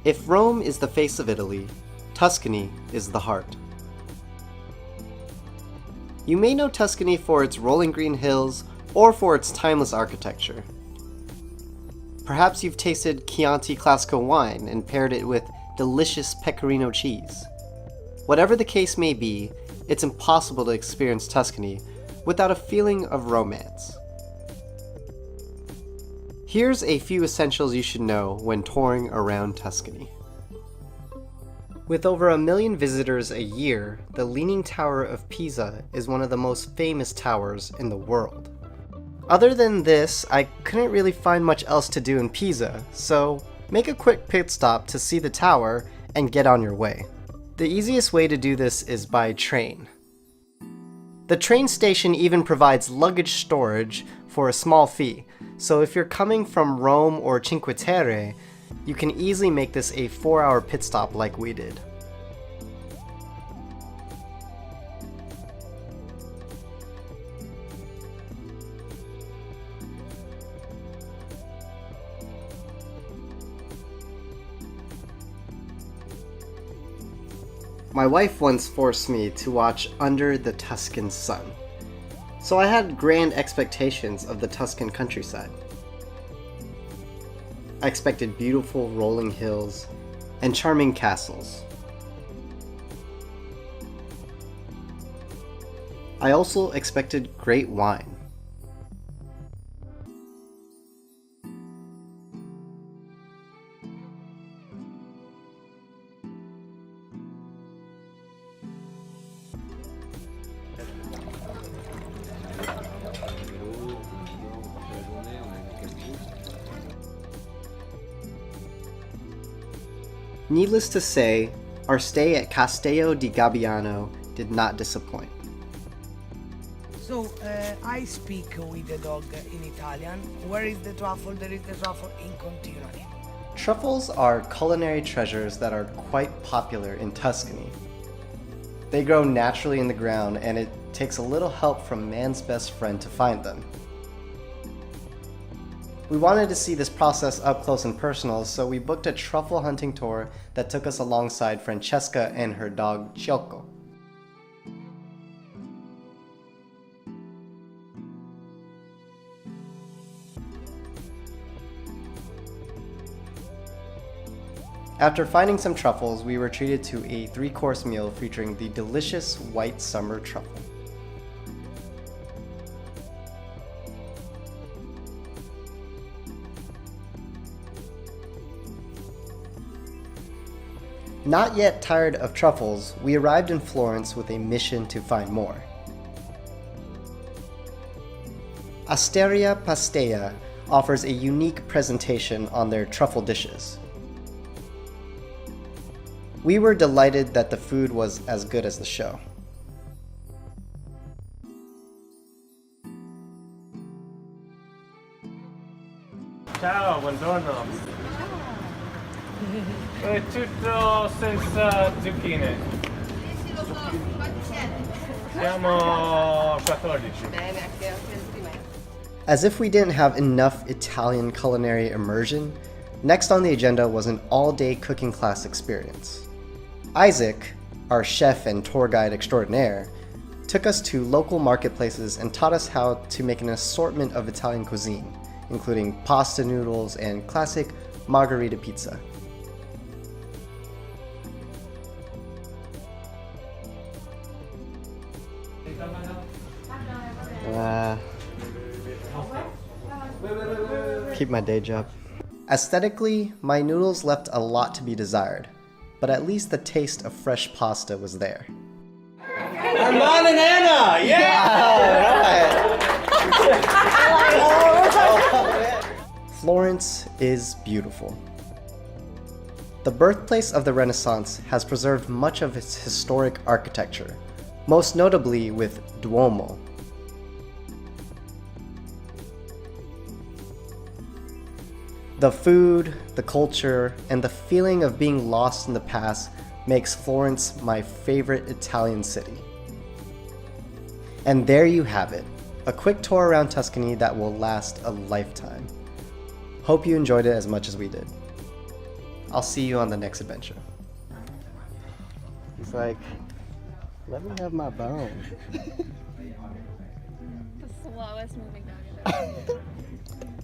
If Rome is the face of Italy, Tuscany is the heart. You may know Tuscany for its rolling green hills or for its timeless architecture. Perhaps you've tasted Chianti Classico wine and paired it with delicious pecorino cheese. Whatever the case may be, it's impossible to experience Tuscany without a feeling of romance. Here's a few essentials you should know when touring around Tuscany. With over 1 million visitors a year, the Leaning Tower of Pisa is one of the most famous towers in the world. Other than this, I couldn't really find much else to do in Pisa, so make a quick pit stop to see the tower and get on your way. The easiest way to do this is by train. The train station even provides luggage storage for a small fee, so if you're coming from Rome or Cinque Terre, you can easily make this a 4-hour pit stop like we did. My wife once forced me to watch Under the Tuscan Sun, so I had grand expectations of the Tuscan countryside. I expected beautiful rolling hills and charming castles. I also expected great wine. Needless to say, our stay at Castello di Gabbiano did not disappoint. So, I speak with the dog in Italian. Where is the truffle? There is the truffle in continually. Truffles are culinary treasures that are quite popular in Tuscany. They grow naturally in the ground, and it takes a little help from man's best friend to find them. We wanted to see this process up close and personal, so we booked a truffle hunting tour that took us alongside Francesca and her dog Ciocco. After finding some truffles, we were treated to a 3-course meal featuring the delicious white summer truffle. Not yet tired of truffles, we arrived in Florence with a mission to find more. Osteria Pastea offers a unique presentation on their truffle dishes. We were delighted that the food was as good as the show. Ciao, buongiorno. È tutto senza zucchine. Siamo 14. As if we didn't have enough Italian culinary immersion, next on the agenda was an all-day cooking class experience. Isaac, our chef and tour guide extraordinaire, took us to local marketplaces and taught us how to make an assortment of Italian cuisine, including pasta noodles and classic margherita pizza. Keep my day job. Aesthetically, my noodles left a lot to be desired, but at least the taste of fresh pasta was there. Armand and Anna! Yeah! Florence is beautiful. The birthplace of the Renaissance has preserved much of its historic architecture, most notably with Duomo. The food, the culture, and the feeling of being lost in the past makes Florence my favorite Italian city. And there you have it, a quick tour around Tuscany that will last a lifetime. Hope you enjoyed it as much as we did. I'll see you on the next adventure. He's like, let me have my bone. The slowest moving dog I've ever seen.